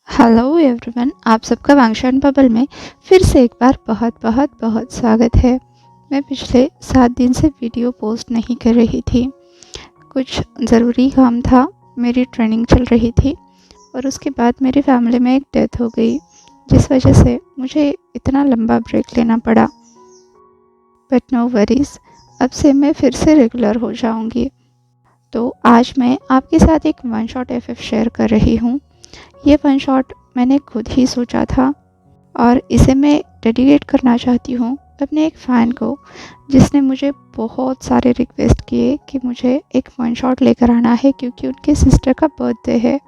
Hello everyone, आप सबका वांगशान bubble में फिर से एक बार बहुत बहुत बहुत स्वागत है। मैं पिछले 7 दिन से वीडियो पोस्ट नहीं कर रही थी। कुछ ज़रूरी काम था, मेरी ट्रेनिंग चल रही थी और उसके बाद मेरी फैमिली में एक डेथ हो गई, जिस वजह से मुझे इतना लंबा ब्रेक लेना पड़ा। बट नो वरीज़, अब से मैं फिर से रेगुलर हो जाऊंगी। तो आज मैं आपके साथ एक वन शॉट एफएफ शेयर कर रही हूँ। ये वन शॉट मैंने खुद ही सोचा था और इसे मैं डेडिकेट करना चाहती हूँ अपने एक फ़ैन को, जिसने मुझे बहुत सारे रिक्वेस्ट किए कि मुझे एक वन शॉट लेकर आना है क्योंकि उनके सिस्टर का बर्थडे है।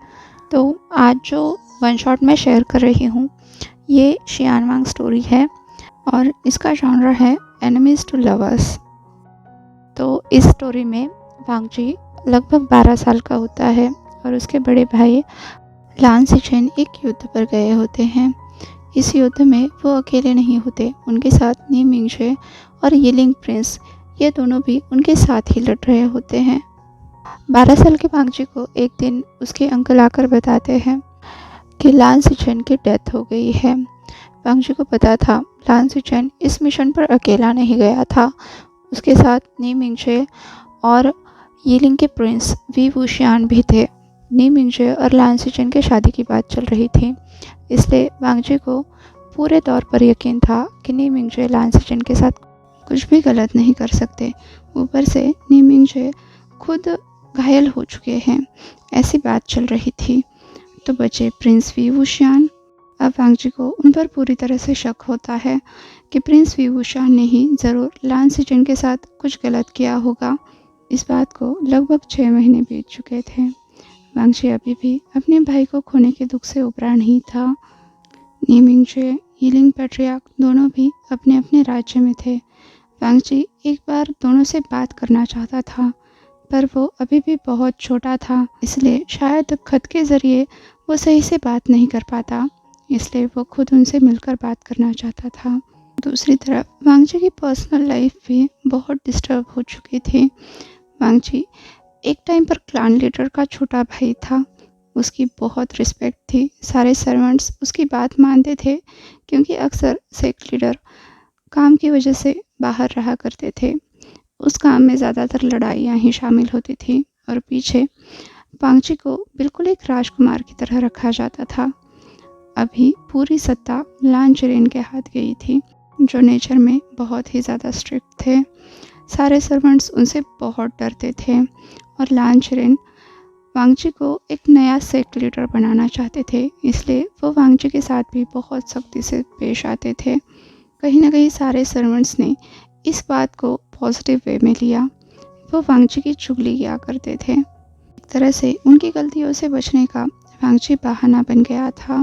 तो आज जो वन शॉट मैं शेयर कर रही हूँ ये शियान वांग स्टोरी है और इसका जॉनर है एनिमीज़ टू लवर्स। तो इस स्टोरी में वांग जी लगभग 12 साल का होता है और उसके बड़े भाई लान सिचेन एक युद्ध पर गए होते हैं। इस युद्ध में वो अकेले नहीं होते, उनके साथ नी मिंगशे और यिलिंग प्रिंस, ये दोनों भी उनके साथ ही लड़ रहे होते हैं। 12 साल के वांगजी को एक दिन उसके अंकल आकर बताते हैं कि लान सिचेन की डेथ हो गई है। वांगजी को पता था लान सिचेन इस मिशन पर अकेला नहीं गया था, उसके साथ नी मिंगशे और यिलिंग के प्रिंस वी वुशियान भी थे। नी मिंगशे और लान सिचेन की शादी की बात चल रही थी, इसलिए वांगजी को पूरे तौर पर यकीन था कि नी मिंगशे लान सिचेन के साथ कुछ भी गलत नहीं कर सकते। ऊपर से नी मिंगशे खुद घायल हो चुके हैं, ऐसी बात चल रही थी। तो बचे प्रिंस वी वुशियान। अब वांगजी को उन पर पूरी तरह से शक होता है कि प्रिंस वी वुशियान ने ही ज़रूर लान सिचेन के साथ कुछ गलत किया होगा। इस बात को लगभग 6 महीने बीत चुके थे। वांगजी अभी भी अपने भाई को खोने के दुख से उबरा नहीं था। नी मिंगशे, यिलिंग पैट्रियार्क दोनों भी अपने अपने राज्य में थे। वांगजी एक बार दोनों से बात करना चाहता था, पर वो अभी भी बहुत छोटा था, इसलिए शायद खत के ज़रिए वो सही से बात नहीं कर पाता, इसलिए वो खुद उनसे मिलकर बात करना चाहता था। दूसरी तरफ वांगजी की पर्सनल लाइफ भी बहुत डिस्टर्ब हो चुकी थी। वांगजी एक टाइम पर क्लान लीडर का छोटा भाई था, उसकी बहुत रिस्पेक्ट थी। सारे सर्वेंट्स उसकी बात मानते थे क्योंकि अक्सर सेक्ट लीडर काम की वजह से बाहर रहा करते थे। उस काम में ज़्यादातर लड़ाइयाँ ही शामिल होती थी और पीछे वांगजी को बिल्कुल एक राजकुमार की तरह रखा जाता था। अभी पूरी सत्ता लान चिरेन के हाथ गई थी, जो नेचर में बहुत ही ज़्यादा स्ट्रिक्ट थे। सारे सर्वेंट्स उनसे बहुत डरते थे और लान चिरेन वांगजी को एक नया सेक्ट लीडर बनाना चाहते थे, इसलिए वो वांगजी के साथ भी बहुत सख्ती से पेश आते थे। कहीं ना कहीं सारे सर्वेंट्स ने इस बात को पॉजिटिव वे में लिया। वो वांगजी की चुगली किया करते थे। एक तरह से उनकी गलतियों से बचने का वांगजी बहाना बन गया था।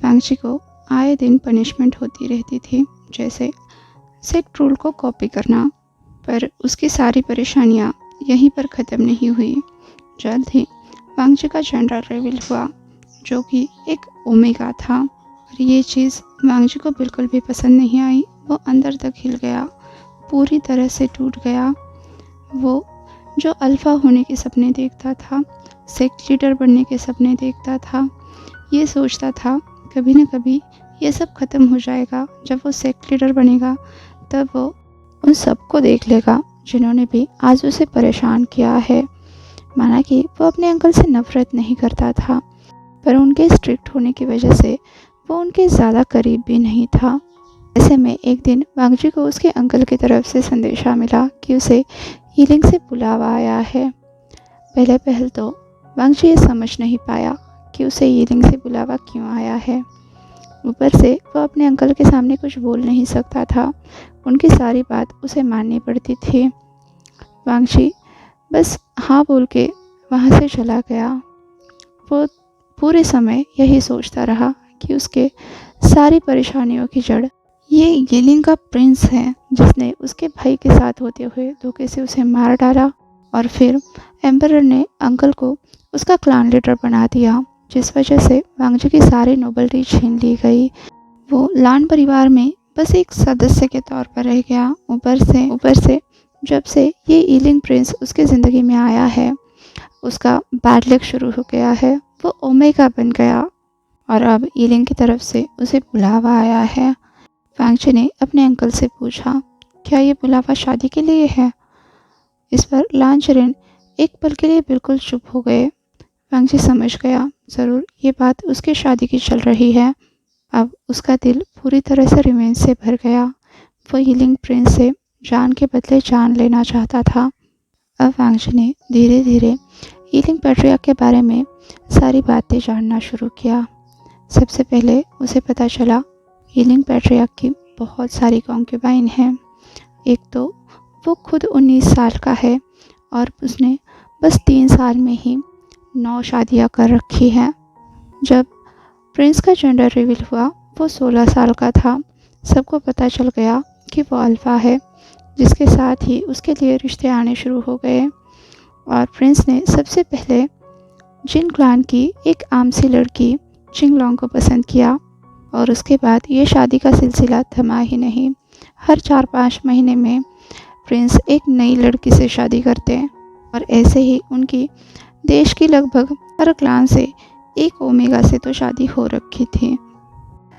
वांगजी को आए दिन पनिशमेंट होती रहती थी, जैसे सेक्ट रूल को कॉपी करना, पर उसकी सारी परेशानियाँ यहीं पर ख़त्म नहीं हुई। जल्द ही वांगजी का जेंडर रिवील हुआ, जो कि एक ओमेगा था, और ये चीज़ वांगजी को बिल्कुल भी पसंद नहीं आई। वो अंदर तक हिल गया, पूरी तरह से टूट गया। वो जो अल्फ़ा होने के सपने देखता था, सेक्ट लीडर बनने के सपने देखता था, ये सोचता था कभी न कभी ये सब ख़त्म हो जाएगा। जब वो सेक्ट लीडर बनेगा तब वो उन सबको देख लेगा जिन्होंने भी आज उसे परेशान किया है। माना कि वो अपने अंकल से नफ़रत नहीं करता था, पर उनके स्ट्रिक्ट होने की वजह से वो उनके ज़्यादा करीब भी नहीं था। ऐसे में एक दिन वांगजी को उसके अंकल की तरफ से संदेशा मिला कि उसे यिलिंग से बुलावा आया है। पहले तो वांगजी ये समझ नहीं पाया कि उसे यिलिंग से बुलावा क्यों आया है। ऊपर से वो अपने अंकल के सामने कुछ बोल नहीं सकता था, उनकी सारी बात उसे माननी पड़ती थी। वांगजी बस हाँ बोल के वहाँ से चला गया। वो पूरे समय यही सोचता रहा कि उसके सारी परेशानियों की जड़ ये यिलिंग का प्रिंस है, जिसने उसके भाई के साथ होते हुए धोखे से उसे मार डाला और फिर एम्परर ने अंकल को उसका क्लान लीडर बना दिया, जिस वजह से वांगजी की सारी नोबल्टी छीन ली गई। वो लान परिवार में बस एक सदस्य के तौर पर रह गया। ऊपर से जब से ये यिलिंग प्रिंस उसके ज़िंदगी में आया है, उसका बैड लक शुरू हो गया है। वो ओमेगा बन गया। और अब यिलिंग की तरफ से उसे बुलावा आया है। वांगची ने अपने अंकल से पूछा, क्या ये बुलावा शादी के लिए है? इस पर लान चरेन एक पल के लिए बिल्कुल चुप हो गए। वांगची समझ गया, ज़रूर ये बात उसकी शादी की चल रही है। अब उसका दिल पूरी तरह से रिवेंज से भर गया। वो यिलिंग प्रिंस से जान के बदले जान लेना चाहता था। अब वांगची ने धीरे धीरे यिलिंग पैट्रियार्क के बारे में सारी बातें जानना शुरू किया। सबसे पहले उसे पता चला यिलिंग पैट्रियार्क की बहुत सारी कॉन्क्यूबाइन हैं। एक तो वो खुद 19 साल का है और उसने बस 3 साल में ही 9 शादियां कर रखी हैं। जब प्रिंस का जेंडर रिवील हुआ वो 16 साल का था। सबको पता चल गया कि वो अल्फा है, जिसके साथ ही उसके लिए रिश्ते आने शुरू हो गए। और प्रिंस ने सबसे पहले जिन क्लान की एक आमसी लड़की चिंगलोंग को पसंद किया और उसके बाद ये शादी का सिलसिला थमा ही नहीं। हर 4-5 महीने में प्रिंस एक नई लड़की से शादी करते और ऐसे ही उनकी देश की लगभग हर क्लान से एक ओमेगा से तो शादी हो रखी थी,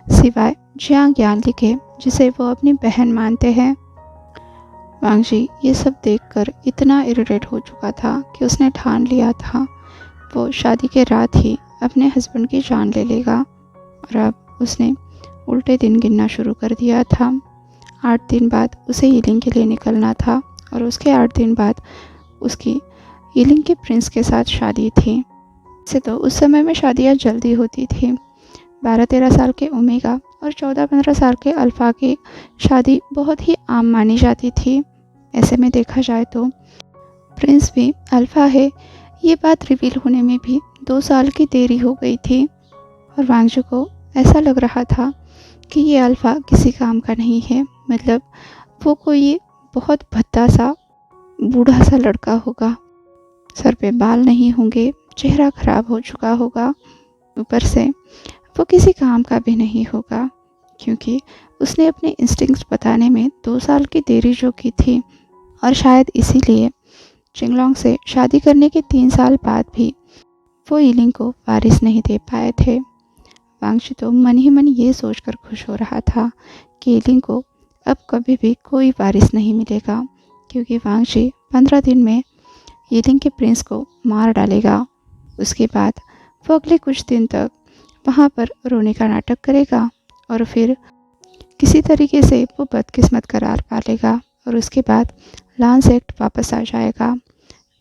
सिवाय जियांग यानली के, जिसे वो अपनी बहन मानते हैं। वांगची ये सब देखकर इतना इरिटेट हो चुका था कि उसने ठान लिया था वो शादी के रात ही अपने हस्बैंड की जान ले लेगा। और अब उसने उल्टे दिन गिनना शुरू कर दिया था। 8 दिन बाद उसे यिलिंग के लिए निकलना था और उसके 8 दिन बाद उसकी यिलिंग के प्रिंस के साथ शादी थी। वैसे तो उस समय में शादियाँ जल्दी होती थी। 12-13 साल के ओमेगा और 14-15 साल के अल्फ़ा की शादी बहुत ही आम मानी जाती थी। ऐसे में देखा जाए तो प्रिंस भी अल्फ़ा है, ये बात रिवील होने में भी 2 साल की देरी हो गई थी। और वांगची को ऐसा लग रहा था कि ये अल्फ़ा किसी काम का नहीं है, मतलब वो कोई बहुत भद्दा सा बूढ़ा सा लड़का होगा, सर पे बाल नहीं होंगे, चेहरा खराब हो चुका होगा, ऊपर से वो किसी काम का भी नहीं होगा, क्योंकि उसने अपने इंस्टिंक्ट्स बताने में 2 साल की देरी जो की थी। और शायद इसीलिए चिंगलोंग से शादी करने के 3 साल बाद भी वो यिलिंग को वारिस नहीं दे पाए थे। वांगची तो मन ही मन ये सोचकर खुश हो रहा था कि यिलिंग को अब कभी भी कोई वारिस नहीं मिलेगा, क्योंकि वांगची 15 दिन में यिलिंग के प्रिंस को मार डालेगा। उसके बाद वो अगले कुछ दिन तक वहाँ पर रोने का नाटक करेगा और फिर किसी तरीके से वो बदकिस्मत करार पा लेगा और उसके बाद लांस एक्ट वापस आ जाएगा।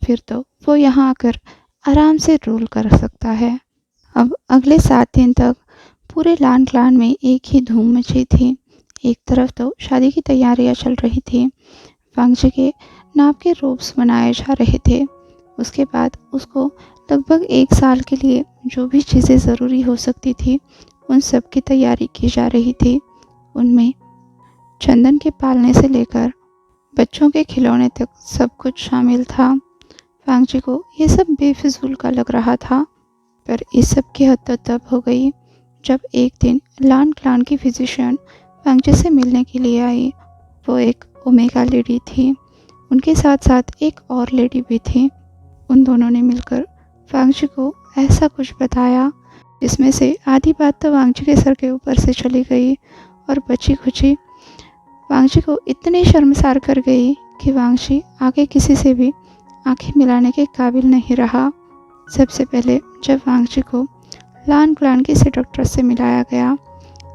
फिर तो वो यहाँ आकर आराम से रूल कर सकता है। अब अगले 7 दिन तक पूरे लान क्लान में एक ही धूम मची थी। एक तरफ तो शादी की तैयारियां चल रही थी, वांगची के नाम के रोब्स बनाए जा रहे थे। उसके बाद उसको लगभग 1 साल के लिए जो भी चीज़ें ज़रूरी हो सकती थी उन सब की तैयारी की जा रही थी। उनमें चंदन के पालने से लेकर बच्चों के खिलौने तक सब कुछ शामिल था। वांगची को ये सब बेफिजूल का लग रहा था, पर इस सब की हद तो तब हो गई जब एक दिन लान क्लान की फिजिशियन वांगची से मिलने के लिए आई। वो एक ओमेगा लेडी थी, उनके साथ साथ एक और लेडी भी थी। उन दोनों ने मिलकर वांगची को ऐसा कुछ बताया जिसमें से आधी बात तो वांगची के सर के ऊपर से चली गई और बची खुची वांगची को इतनी शर्मसार कर गई कि वांगची आगे किसी से भी आंखें मिलाने के काबिल नहीं रहा। सबसे पहले जब वांगची को लान क्लान की सेडक्ट्रेस से मिलाया गया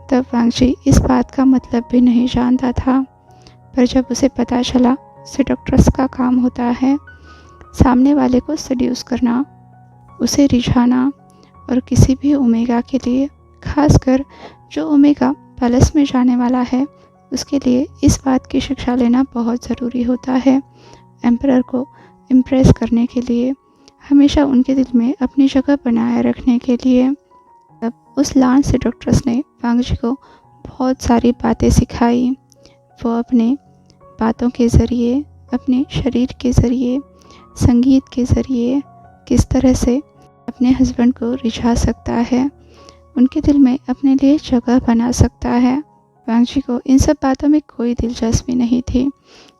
तब वांगची इस बात का मतलब भी नहीं जानता था, पर जब उसे पता चला सेडक्ट्रेस का काम होता है सामने वाले को सड्यूस करना, उसे रिझाना और किसी भी ओमेगा के लिए, खासकर जो ओमेगा पैलेस में जाने वाला है, उसके लिए इस बात की शिक्षा लेना बहुत ज़रूरी होता है। एम्परर को इम्प्रेस करने के लिए, हमेशा उनके दिल में अपनी जगह बनाए रखने के लिए। तब उस लान सेडक्ट्रेस ने वांगची को बहुत सारी बातें सिखाई। वो अपने बातों के ज़रिए, अपने शरीर के ज़रिए, संगीत के ज़रिए किस तरह से अपने हस्बैंड को रिझा सकता है, उनके दिल में अपने लिए जगह बना सकता है। वांगची को इन सब बातों में कोई दिलचस्पी नहीं थी,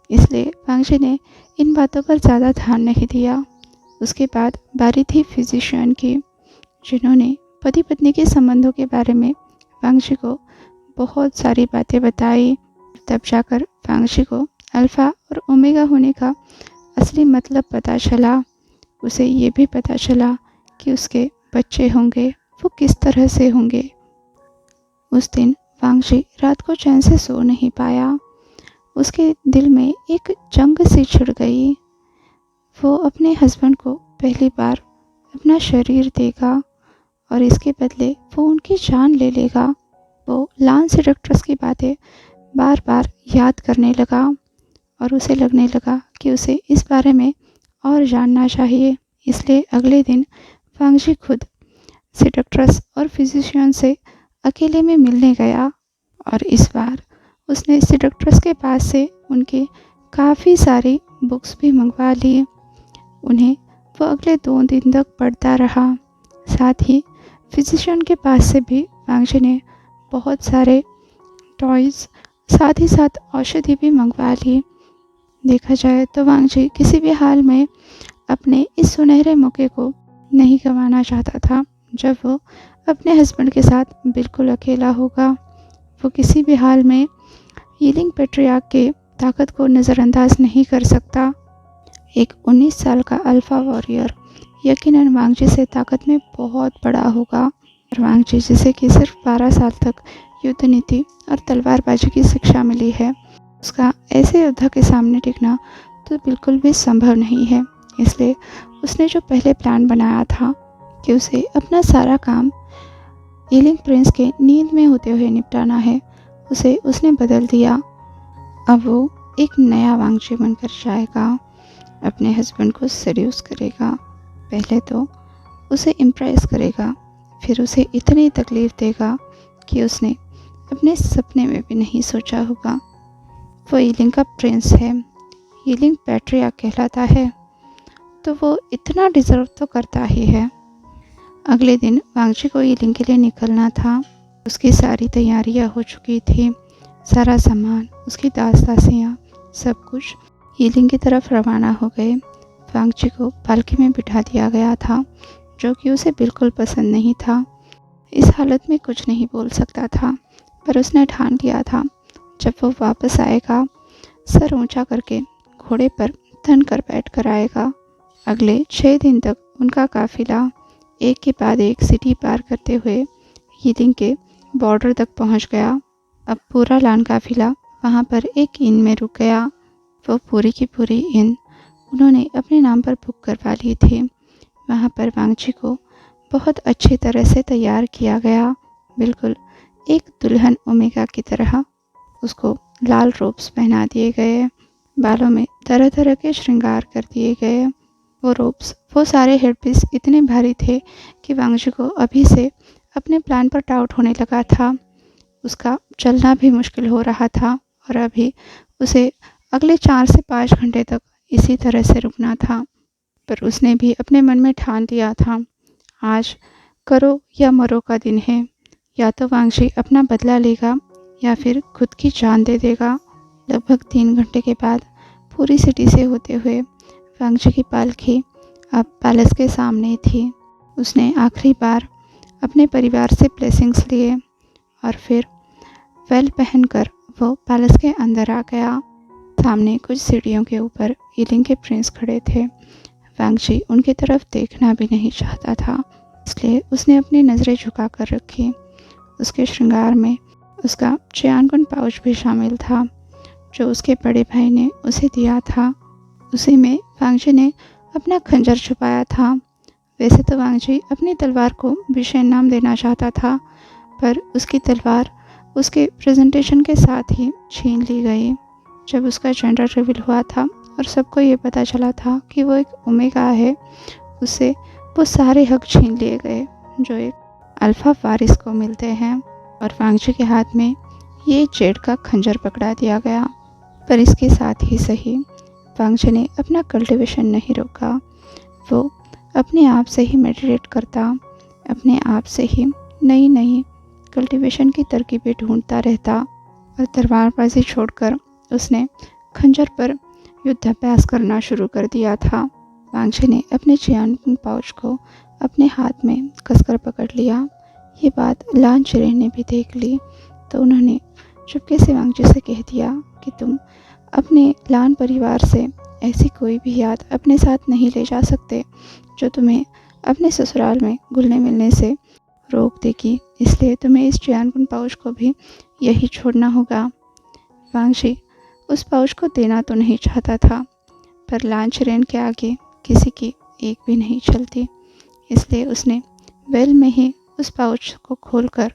इसलिए वांगची ने इन बातों पर ज़्यादा ध्यान नहीं दिया। उसके बाद बारी थी फिजिशियन की, जिन्होंने पति पत्नी के संबंधों के बारे में वांगजी को बहुत सारी बातें बताई। तब जाकर वांगजी को अल्फ़ा और ओमेगा होने का असली मतलब पता चला। उसे ये भी पता चला कि उसके बच्चे होंगे वो किस तरह से होंगे। उस दिन वांगजी रात को चैन से सो नहीं पाया। उसके दिल में एक जंग सी छिड़ गई। वो अपने हस्बैंड को पहली बार अपना शरीर देगा और इसके बदले वो उनकी जान ले लेगा। वो लांस सेडक्ट्रस की बातें बार बार याद करने लगा और उसे लगने लगा कि उसे इस बारे में और जानना चाहिए। इसलिए अगले दिन वांगजी खुद सेडक्ट्रस और फिजिशियन से अकेले में मिलने गया और इस बार उसने सेडक्ट्रस के पास से उनके काफ़ी सारी बुक्स भी मंगवा ली। उन्हें वो अगले 2 दिन तक पढ़ता रहा। साथ ही फिजिशियन के पास से भी वांगजी ने बहुत सारे टॉयज़ साथ ही साथ औषधि भी मंगवा ली। देखा जाए तो वांगजी किसी भी हाल में अपने इस सुनहरे मौके को नहीं गंवाना चाहता था जब वो अपने हस्बैंड के साथ बिल्कुल अकेला होगा। वो किसी भी हाल में हीलिंग पैट्रियार्क के ताकत को नज़रअंदाज नहीं कर सकता। एक 19 साल का अल्फ़ा वॉरियर यकीनन वांगजी से ताकत में बहुत बड़ा होगा और वांगजी जिसे कि सिर्फ 12 साल तक युद्ध नीति और तलवारबाजी की शिक्षा मिली है, उसका ऐसे योद्धा के सामने टिकना तो बिल्कुल भी संभव नहीं है। इसलिए उसने जो पहले प्लान बनाया था कि उसे अपना सारा काम हीलिंग प्रिंस के नींद में होते हुए निपटाना है, उसे उसने बदल दिया। अब वो एक नया वांगजी बनकर जाएगा। अपने हस्बैंड को सेड्यूस करेगा। पहले तो उसे इम्प्रेस करेगा, फिर उसे इतनी तकलीफ़ देगा कि उसने अपने सपने में भी नहीं सोचा होगा। वो हीलिंग का प्रिंस है, हीलिंग पैट्रियार्क कहलाता है, तो वो इतना डिज़र्व तो करता ही है। अगले दिन वांगजी को हीलिंग के लिए निकलना था। उसकी सारी तैयारियां हो चुकी थी। सारा सामान, उसकी दास-दासियाँ, सब कुछ हीलिंग की तरफ रवाना हो गए। वांगजी को पालकी में बिठा दिया गया था, जो कि उसे बिल्कुल पसंद नहीं था। इस हालत में कुछ नहीं बोल सकता था, पर उसने ठान लिया था जब वो वापस आएगा, सर ऊंचा करके घोड़े पर तन कर बैठ कर आएगा। अगले 6 दिन तक उनका काफिला एक के बाद एक सिटी पार करते हुए हीलिंग के बॉर्डर तक पहुंच गया। अब पूरा लान काफिला वहां पर एक इन में रुक गया। वो पूरी की पूरी इन उन्होंने अपने नाम पर बुक करवा ली थी। वहां पर वांगजी को बहुत अच्छी तरह से तैयार किया गया, बिल्कुल एक दुल्हन ओमेगा की तरह। उसको लाल रोब्स पहना दिए गए, बालों में तरह तरह के श्रृंगार कर दिए गए। वो रोब्स, वो सारे हेडपीस इतने भारी थे कि वांगजी को अभी से अपने प्लान पर डाउट होने लगा था। उसका चलना भी मुश्किल हो रहा था और अभी उसे अगले 4 से 5 घंटे तक इसी तरह से रुकना था। पर उसने भी अपने मन में ठान लिया था, आज करो या मरो का दिन है। या तो वांगजी अपना बदला लेगा या फिर खुद की जान दे देगा। लगभग 3 घंटे के बाद पूरी सिटी से होते हुए वांगजी की पालकी अब पैलेस के सामने थी। उसने आखिरी बार अपने परिवार से ब्लेसिंग्स लिए और फिर वेल पहनकर वो पैलेस के अंदर आ गया। सामने कुछ सीढ़ियों के ऊपर हीलिंग के प्रिंस खड़े थे। वांगजी उनकी तरफ देखना भी नहीं चाहता था, इसलिए उसने अपनी नज़रें झुका कर रखी। उसके श्रृंगार में उसका चियानगुन पाउच भी शामिल था, जो उसके बड़े भाई ने उसे दिया था। उसी में वांगजी ने अपना खंजर छुपाया था। वैसे तो वांगजी अपनी तलवार को विशेन नाम देना चाहता था, पर उसकी तलवार उसके प्रेजेंटेशन के साथ ही छीन ली गई। जब उसका जेंडर रिवील हुआ था और सबको ये पता चला था कि वो एक ओमेगा है, उससे वो सारे हक छीन लिए गए जो एक अल्फा वारिस को मिलते हैं और वांगजी के हाथ में ये जेड का खंजर पकड़ा दिया गया। पर इसके साथ ही सही वांगजी ने अपना कल्टिवेशन नहीं रोका। वो अपने आप से ही मेडिटेट करता, अपने आप से ही नई नई कल्टिवेशन की तरकीबें ढूंढता रहता और तलवारबाजी छोड़कर उसने खंजर पर युद्धाभ्यास करना शुरू कर दिया था। वांगजी ने अपने चियानगुन पाउच को अपने हाथ में कसकर पकड़ लिया। ये बात लान चिरेन ने भी देख ली तो उन्होंने चुपके से वांगजी से कह दिया कि तुम अपने लान परिवार से ऐसी कोई भी याद अपने साथ नहीं ले जा सकते जो तुम्हें अपने ससुराल में घुलने मिलने से रोक देगी, इसलिए तुम्हें इस चियानकुन पाउच को भी यही छोड़ना होगा। वांगजी उस पाउच को देना तो नहीं चाहता था, पर लान चिरेन के आगे किसी की एक भी नहीं चलती, इसलिए उसने वेल में ही उस पाउच को खोलकर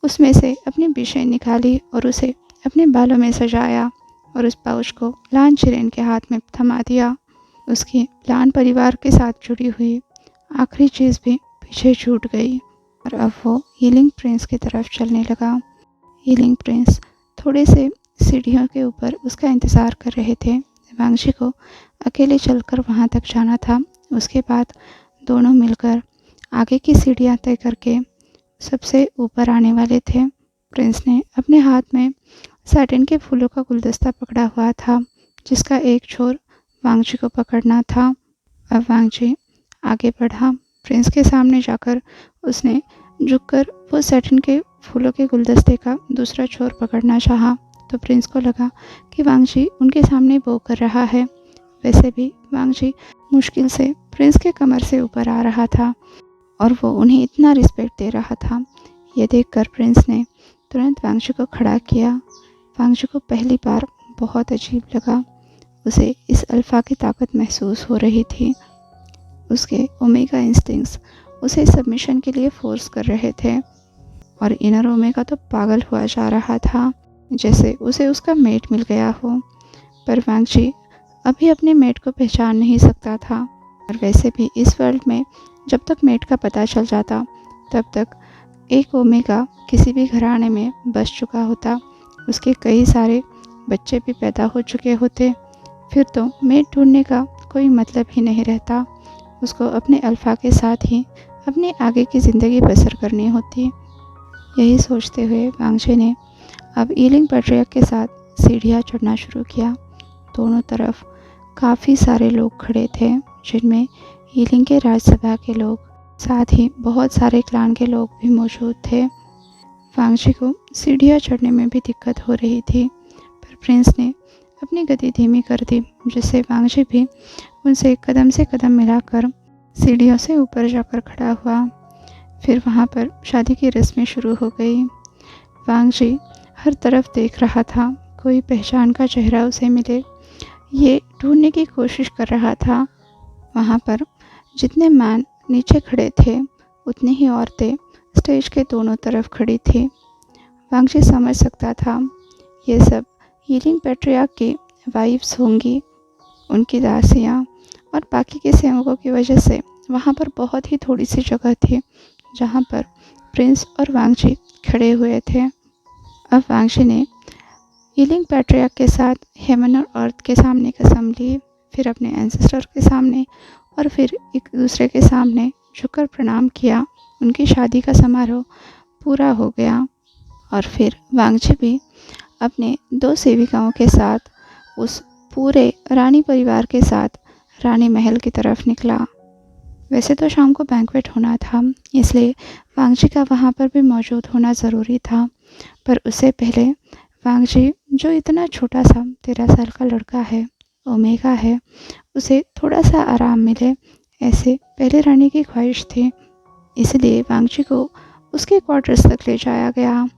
उसमें से अपनी बिशें निकाली और उसे अपने बालों में सजाया और उस पाउच को लान चिरेन के हाथ में थमा दिया। उसकी लान परिवार के साथ जुड़ी हुई आखिरी चीज़ भी पीछे छूट गई और अब वो हीलिंग प्रिंस की तरफ चलने लगा। हीलिंग प्रिंस थोड़े से सीढ़ियों के ऊपर उसका इंतज़ार कर रहे थे। वांगजी को अकेले चलकर वहाँ तक जाना था। उसके बाद दोनों मिलकर आगे की सीढ़ियाँ तय करके सबसे ऊपर आने वाले थे। प्रिंस ने अपने हाथ में सैटिन के फूलों का गुलदस्ता पकड़ा हुआ था, जिसका एक छोर वांगजी को पकड़ना था। अब वांगजी आगे बढ़ा। प्रिंस के सामने जाकर उसने झुककर वो सैटिन के फूलों के गुलदस्ते का दूसरा छोर पकड़ना चाहा, तो प्रिंस को लगा कि वांगजी उनके सामने बो कर रहा है। वैसे भी वांगजी मुश्किल से प्रिंस के कमर से ऊपर आ रहा था और वो उन्हें इतना रिस्पेक्ट दे रहा था। ये देखकर प्रिंस ने तुरंत वांगजी को खड़ा किया। वांगजी को पहली बार बहुत अजीब लगा। उसे इस अल्फा की ताकत महसूस हो रही थी। उसके ओमेगा इंस्टिंक्ट्स उसे सबमिशन के लिए फोर्स कर रहे थे और इनर ओमेगा तो पागल हुआ जा रहा था, जैसे उसे उसका मेट मिल गया हो। पर वांगजी अभी अपने मेट को पहचान नहीं सकता था और वैसे भी इस वर्ल्ड में जब तक मेट का पता चल जाता तब तक एक ओमेगा किसी भी घराने में बस चुका होता। उसके कई सारे बच्चे भी पैदा हो चुके होते। फिर तो मेट ढूंढने का कोई मतलब ही नहीं रहता। उसको अपने अल्फा के साथ ही अपनी आगे की ज़िंदगी बसर करनी होती। यही सोचते हुए वांगजी ने अब हीलिंग पैट्रियर्क के साथ सीढ़ियाँ चढ़ना शुरू किया। दोनों तरफ काफ़ी सारे लोग खड़े थे, जिनमें हीलिंग के राजसभा के लोग, साथ ही बहुत सारे क्लान के लोग भी मौजूद थे। वांगजी को सीढ़ियाँ चढ़ने में भी दिक्कत हो रही थी, पर प्रिंस ने अपनी गति धीमी कर दी, जिससे वांगजी भी उनसे कदम से कदम मिलाकर सीढ़ियों से ऊपर जाकर खड़ा हुआ। फिर वहाँ पर शादी की रस्में शुरू हो गई। वांगजी हर तरफ देख रहा था, कोई पहचान का चेहरा उसे मिले, ये ढूंढने की कोशिश कर रहा था। वहाँ पर जितने मैन नीचे खड़े थे उतनी ही औरतें स्टेज के दोनों तरफ खड़ी थी। वांगजी समझ सकता था ये सब हीलिंग पैट्रियार्क की वाइफ्स होंगी, उनकी दासियाँ, और बाकी के सेवकों की वजह से वहाँ पर बहुत ही थोड़ी सी जगह थी जहाँ पर प्रिंस और वांगजी खड़े हुए थे। अब वांगजी ने हीलिंग पैट्रियार्क के साथ हेवन और अर्थ के सामने कसम ली, फिर अपने एंसेस्टर के सामने और फिर एक दूसरे के सामने झुककर प्रणाम किया। उनकी शादी का समारोह पूरा हो गया और फिर वांगजी भी अपने 2 सेविकाओं के साथ उस पूरे रानी परिवार के साथ रानी महल की तरफ निकला। वैसे तो शाम को बैंक्वेट होना था, इसलिए वांगजी का वहाँ पर भी मौजूद होना ज़रूरी था, पर उससे पहले वांगजी, जो इतना छोटा सा 13 साल का लड़का है, ओमेगा है, उसे थोड़ा सा आराम मिले, ऐसे पहले रानी की ख्वाहिश थी। इसलिए वांगजी को उसके क्वार्टर्स तक ले जाया गया।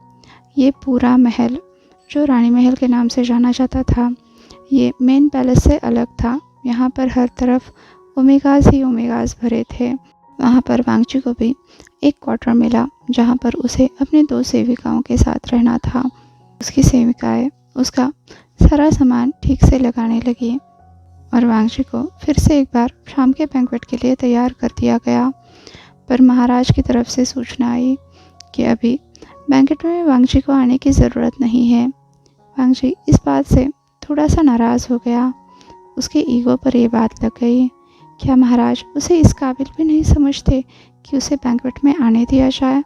ये पूरा महल, जो रानी महल के नाम से जाना जाता था, ये मेन पैलेस से अलग था। यहाँ पर हर तरफ ओमेगाज ही ओमेगाज भरे थे। वहाँ पर वांगजी को भी एक क्वार्टर मिला, जहाँ पर उसे अपने 2 सेविकाओं के साथ रहना था। उसकी सेविकाएं उसका सारा सामान ठीक से लगाने लगी और वांगजी को फिर से एक बार शाम के बैंक्वेट के लिए तैयार कर दिया गया। पर महाराज की तरफ से सूचना आई कि अभी बैंक्वेट में वांगजी को आने की ज़रूरत नहीं है। वांगजी इस बात से थोड़ा सा नाराज़ हो गया। उसके ईगो पर यह बात लग गई, क्या महाराज उसे इस काबिल भी नहीं समझते कि उसे बैंक्वेट में आने दिया जाए।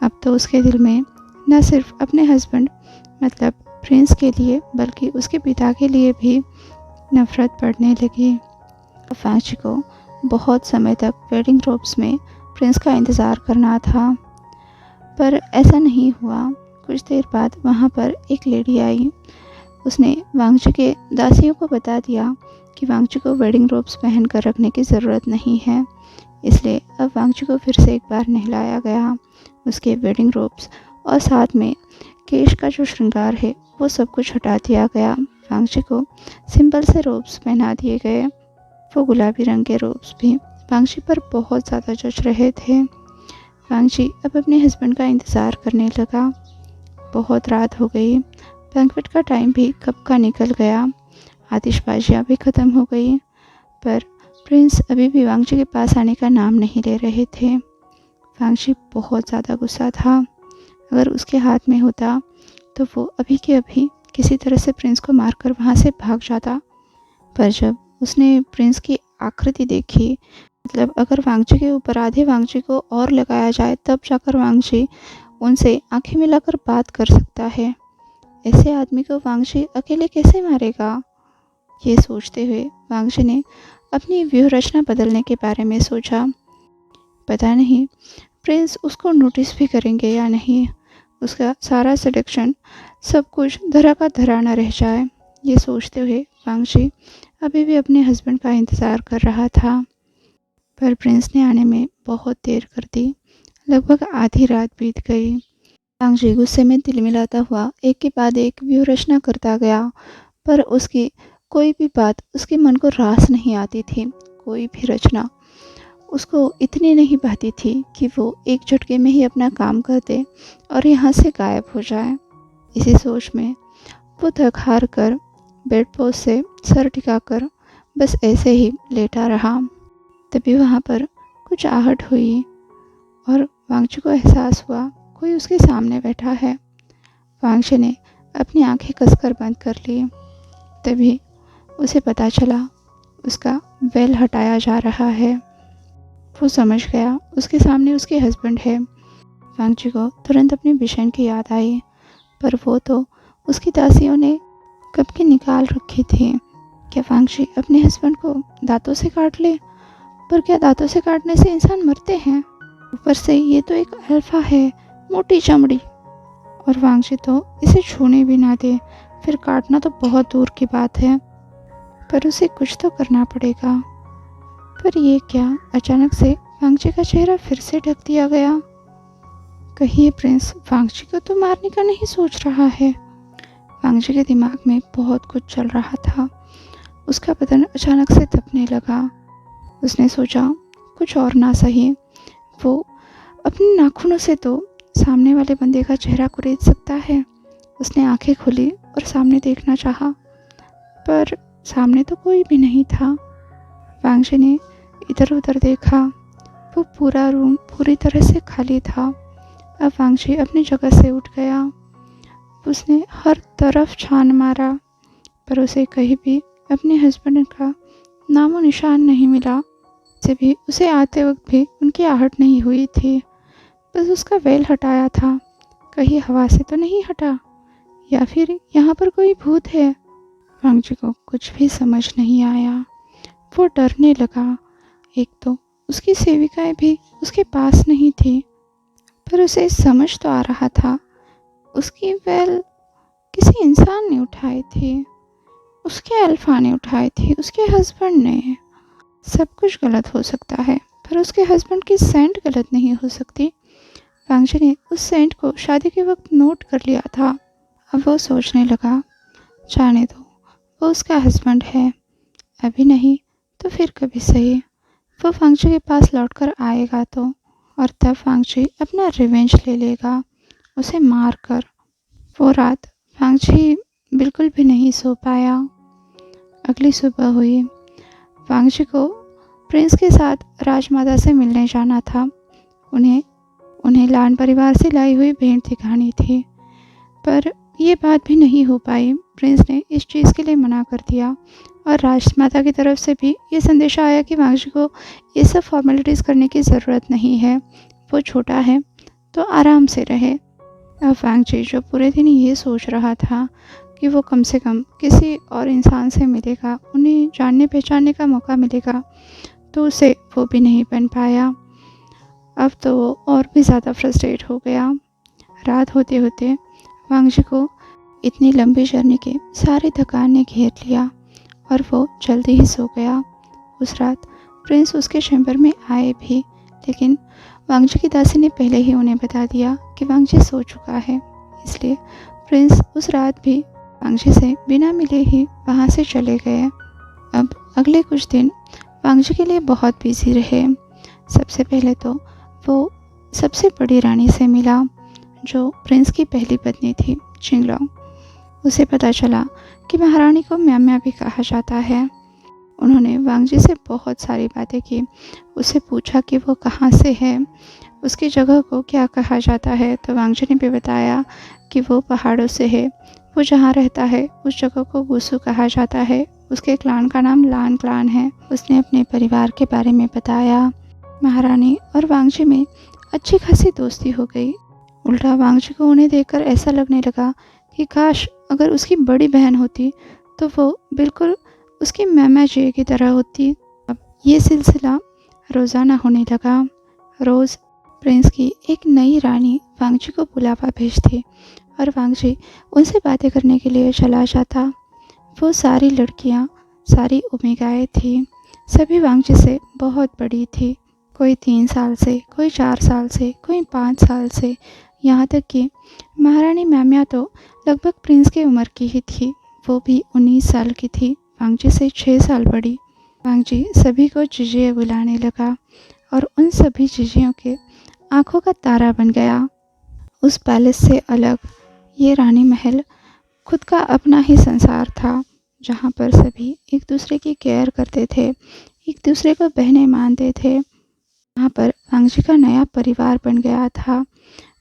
अब तो उसके दिल में न सिर्फ अपने हस्बैंड मतलब प्रिंस के लिए बल्कि उसके पिता के लिए भी नफरत बढ़ने लगी। वांगजी को बहुत समय तक वेडिंग रोब्स में प्रिंस का इंतज़ार करना था, पर ऐसा नहीं हुआ। कुछ देर बाद वहाँ पर एक लेडी आई। उसने वांगची के दासियों को बता दिया कि वांगची को वेडिंग रोब्स पहन कर रखने की ज़रूरत नहीं है, इसलिए अब वांगची को फिर से एक बार नहलाया गया। उसके वेडिंग रोब्स और साथ में केश का जो श्रृंगार है वो सब कुछ हटा दिया गया। वांगची को सिंपल से रोब्स पहना दिए गए। वो गुलाबी रंग के रोब्स भी वांगची पर बहुत ज़्यादा जच रहे थे। वांगची अब अपने हस्बैंड का इंतज़ार करने लगा। बहुत रात हो गई, बैंक्वेट का टाइम भी कब का निकल गया, आतिशबाजियाँ भी ख़त्म हो गई, पर प्रिंस अभी भी वांगची के पास आने का नाम नहीं ले रहे थे। वांगची बहुत ज़्यादा गुस्सा था। अगर उसके हाथ में होता तो वो अभी के अभी किसी तरह से प्रिंस को मारकर वहाँ से भाग जाता, पर जब उसने प्रिंस की आकृति देखी, मतलब अगर वांगची के ऊपर आधे वांगची को और लगाया जाए तब जाकर वांगची उनसे आंखें मिलाकर बात कर सकता है, ऐसे आदमी को वांगची अकेले कैसे मारेगा? ये सोचते हुए वांगची ने अपनी व्यूह रचना बदलने के बारे में सोचा। पता नहीं प्रिंस उसको नोटिस भी करेंगे या नहीं, उसका सारा सिलेक्शन सब कुछ धरा का धरा न रह जाए। ये सोचते हुए वांगची अभी भी अपने हस्बैंड का इंतज़ार कर रहा था, पर प्रिंस ने आने में बहुत देर कर दी। लगभग आधी रात बीत गई। वांगची गुस्से में तिलमिलाता हुआ एक के बाद एक व्यूह रचना करता गया, पर उसकी कोई भी बात उसके मन को रास नहीं आती थी। कोई भी रचना उसको इतनी नहीं भाती थी कि वो एक झटके में ही अपना काम कर दे और यहाँ से गायब हो जाए। इसी सोच में वो थक हार कर बेड पोस्ट से सर टिकाकर बस ऐसे ही लेटा रहा। तभी वहाँ पर कुछ आहट हुई और वांगची को एहसास हुआ कोई उसके सामने बैठा है। वांगची ने अपनी आंखें कसकर बंद कर ली। तभी उसे पता चला उसका वेल हटाया जा रहा है। वो समझ गया उसके सामने उसके हस्बैंड है। वांगची को तुरंत अपनी बिशन की याद आई, पर वो तो उसकी दासियों ने कब की निकाल रखी थी। क्या वांगची अपने हस्बैंड को दांतों से काट ले? पर क्या दांतों से काटने से इंसान मरते हैं? ऊपर से ये तो एक अल्फा है, मोटी चमड़ी, और वांगची तो इसे छूने भी ना दे, फिर काटना तो बहुत दूर की बात है। पर उसे कुछ तो करना पड़ेगा। पर ये क्या, अचानक से वांगची का चेहरा फिर से ढक दिया गया। कहीं ये प्रिंस वांगची को तो मारने का नहीं सोच रहा है? वांगची के दिमाग में बहुत कुछ चल रहा था। उसका बदन अचानक से दबने लगा। उसने सोचा कुछ और ना सही, वो अपने नाखूनों से तो सामने वाले बंदे का चेहरा कुरेद सकता है। उसने आंखें खोली और सामने देखना चाहा, पर सामने तो कोई भी नहीं था। वांगची ने इधर उधर देखा। वो पूरा रूम पूरी तरह से खाली था। अब वांगची अपनी जगह से उठ गया। उसने हर तरफ छान मारा, पर उसे कहीं भी अपने हस्बैंड का नामो निशान नहीं मिला। से भी उसे आते वक्त भी उनकी आहट नहीं हुई थी। बस उसका वेल हटाया था, कहीं हवा से तो नहीं हटा, या फिर यहाँ पर कोई भूत है? वांगची को कुछ भी समझ नहीं आया। वो डरने लगा। एक तो उसकी सेविकाएं भी उसके पास नहीं थी, पर उसे समझ तो आ रहा था उसकी वेल किसी इंसान ने उठाई थी, उसके अल्फा ने उठाई थी, उसके हस्बैंड ने। सब कुछ गलत हो सकता है, पर उसके हस्बैंड की सेंट गलत नहीं हो सकती। वांगची ने उस सेंट को शादी के वक्त नोट कर लिया था। अब वो सोचने लगा, जाने दो, वो उसका हस्बैंड है, अभी नहीं तो फिर कभी सही वो वांगची के पास लौटकर आएगा तो, और तब वांगची अपना रिवेंज ले लेगा, उसे मार कर। वो रात वांगची बिल्कुल भी नहीं सो पाया। अगली सुबह हुई। वांगची को प्रिंस के साथ राजमाता से मिलने जाना था। उन्हें लान परिवार से लाई हुई भेंट दिखानी थी, पर यह बात भी नहीं हो पाई। प्रिंस ने इस चीज़ के लिए मना कर दिया, और राजमाता की तरफ से भी ये संदेशा आया कि वांगची को ये सब फॉर्मेलिटीज़ करने की ज़रूरत नहीं है, वो छोटा है तो आराम से रहे। अब वांगची जो पूरे दिन ये सोच रहा था कि वो कम से कम किसी और इंसान से मिलेगा, उन्हें जानने पहचानने का मौका मिलेगा, तो उसे वो भी नहीं बन पाया। अब तो वो और भी ज़्यादा फ्रस्ट्रेट हो गया। रात होते होते वांगजी को इतनी लंबी जर्नी के सारी थकान ने घेर लिया और वो जल्दी ही सो गया। उस रात प्रिंस उसके चैम्बर में आए भी, लेकिन वांगजी की दासी ने पहले ही उन्हें बता दिया कि वांगजी सो चुका है। इसलिए प्रिंस उस रात भी वांगजी से बिना मिले ही वहाँ से चले गए। अब अगले कुछ दिन वांगजी के लिए बहुत बिजी रहे। सबसे पहले तो वो सबसे बड़ी रानी से मिला, जो प्रिंस की पहली पत्नी थी, चिंगलोंग। उसे पता चला कि महारानी को म्याम्या भी कहा जाता है। उन्होंने वांगजी से बहुत सारी बातें की। उससे पूछा कि वो कहाँ से है, उसकी जगह को क्या कहा जाता है। तो वांगजी ने भी बताया कि वो पहाड़ों से है, वो जहाँ रहता है उस जगह को वुसु कहा जाता है, उसके क्लान का नाम लान क्लान है। उसने अपने परिवार के बारे में बताया। महारानी और वांगजी में अच्छी खासी दोस्ती हो गई। उल्टा वांगजी को उन्हें देखकर ऐसा लगने लगा कि काश अगर उसकी बड़ी बहन होती तो वो बिल्कुल उसकी मैमा जी की तरह होती। अब ये सिलसिला रोज़ाना होने लगा। रोज़ प्रिंस की एक नई रानी वांगजी को बुलावा भेजती और वांगजी उनसे बातें करने के लिए चला जाता। वो सारी लड़कियां, सारी ओमेगाएं थी, सभी वांगजी से बहुत बड़ी थी। कोई 3 साल से, कोई 4 साल से, कोई 5 साल से, यहाँ तक कि महारानी म्याम्या तो लगभग प्रिंस की उम्र की ही थी। वो भी 19 साल की थी, वांगजी से 6 साल बड़ी। वांगजी सभी को जिजिए बुलाने लगा और उन सभी जिजियों के आंखों का तारा बन गया। उस पैलेस से अलग ये रानी महल खुद का अपना ही संसार था, जहाँ पर सभी एक दूसरे की केयर करते थे, एक दूसरे को बहनें मानते थे। यहाँ पर वांगजी का नया परिवार बन गया था।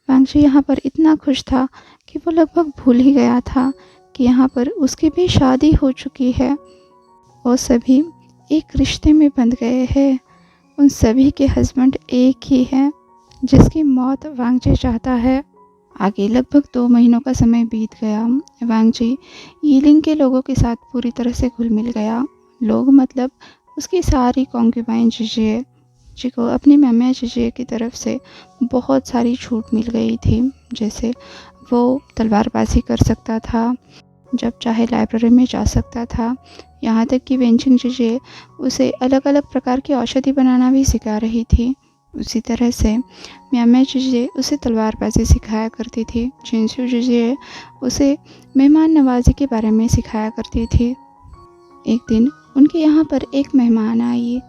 वांगजी यहाँ पर इतना खुश था कि वो लगभग भूल ही गया था कि यहाँ पर उसकी भी शादी हो चुकी है और सभी एक रिश्ते में बंध गए हैं। उन सभी के हस्बैंड एक ही हैं, जिसकी मौत वांगजी चाहता है। आगे लगभग 2 महीनों का समय बीत गया। वांगजी यीलिंग के लोगों के साथ पूरी तरह से घुल मिल गया। लोग मतलब उसकी सारी कॉन्क्यूबाइन जिजिए, जिको अपनी म्याम्या जिजिए की तरफ से बहुत सारी छूट मिल गई थी। जैसे वो तलवारबाजी कर सकता था, जब चाहे लाइब्रेरी में जा सकता था, यहाँ तक कि वेंचिंग जिजिए उसे अलग अलग प्रकार की औषधि बनाना भी सिखा रही थी। उसी तरह से म्याम्या जिजिए उसे तलवारबाजी सिखाया करती थी। जिनसू जिजिए उसे मेहमान नवाजी के बारे में सिखाया करती थी। एक दिन उनके यहाँ पर एक मेहमान आई।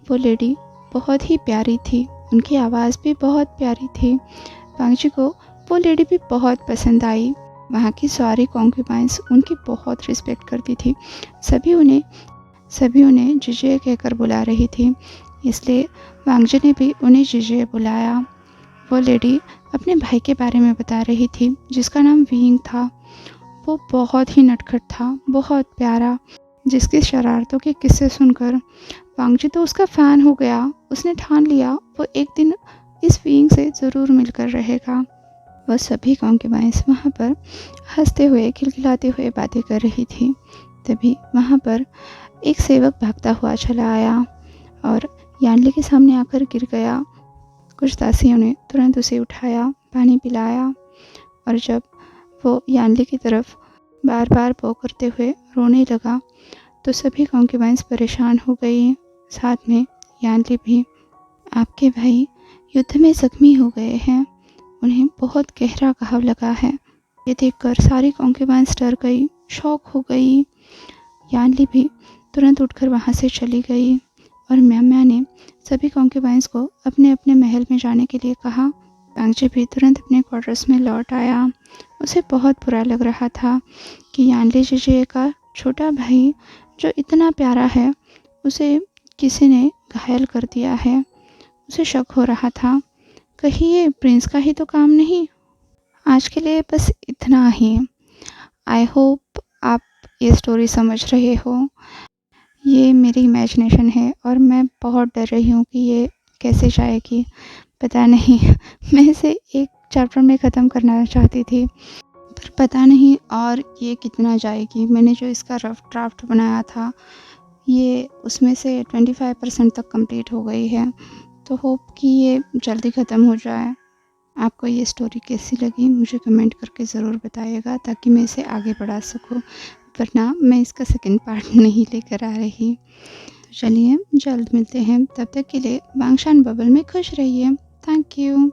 वो लेडी बहुत ही प्यारी थी, उनकी आवाज़ भी बहुत प्यारी थी। वांगजी को वो लेडी भी बहुत पसंद आई। वहाँ की सारी कॉन्क्यूबाइंस उनकी बहुत रिस्पेक्ट करती थी। सभी उन्हें जिजिए कहकर बुला रही थी, इसलिए वांगजी ने भी उन्हें जिजिए बुलाया। वो लेडी अपने भाई के बारे में बता रही थी, जिसका नाम वींग था। वो बहुत ही नटखट था, बहुत प्यारा, जिसकी शरारतों के किस्से सुनकर वांगजी तो उसका फ़ैन हो गया। उसने ठान लिया वो एक दिन इस वींग से ज़रूर मिलकर रहेगा। वह सभी कॉन्क्यूबाइंस वहाँ पर हंसते हुए, खिलखिलाते हुए बातें कर रही थी। तभी वहाँ पर एक सेवक भागता हुआ चला आया और यानली के सामने आकर गिर गया। कुछ दासियों ने तुरंत उसे उठाया, पानी पिलाया और जब वो यानली की तरफ बार बार पौ करते हुए रोने लगा तो सभी कॉन्क्यूबाइंस परेशान हो गई, साथ में यानली भी। आपके भाई युद्ध में जख्मी हो गए हैं, उन्हें बहुत गहरा घाव लगा है। ये देखकर सारी कॉन्क्यूबाइंस डर गई, शॉक हो गई। यानली भी तुरंत उठकर वहाँ से चली गई और म्याम्या ने सभी कॉन्क्यूबाइंस को अपने अपने महल में जाने के लिए कहा। वांगजी भी तुरंत अपने क्वार्टर्स में लौट आया। उसे बहुत बुरा लग रहा था कि यानली जिजिए का छोटा भाई जो इतना प्यारा है, उसे किसी ने घायल कर दिया है। उसे शक हो रहा था, कहीं ये प्रिंस का ही तो काम नहीं। आज के लिए बस इतना ही। आई होप आप ये स्टोरी समझ रहे हो। ये मेरी इमेजिनेशन है और मैं बहुत डर रही हूँ कि ये कैसे जाएगी, पता नहीं। मैं इसे एक चैप्टर में ख़त्म करना चाहती थी, पर पता नहीं और ये कितना जाएगी। मैंने जो इसका रफ ड्राफ्ट बनाया था, ये उसमें से 25% तक कंप्लीट हो गई है। तो होप कि ये जल्दी ख़त्म हो जाए। आपको ये स्टोरी कैसी लगी मुझे कमेंट करके ज़रूर बताइएगा, ताकि मैं इसे आगे बढ़ा सकूँ, वरना मैं इसका सेकंड पार्ट नहीं लेकर आ रही। तो चलिए जल्द मिलते हैं, तब तक के लिए वांगशान बबल में खुश रहिए। Thank you.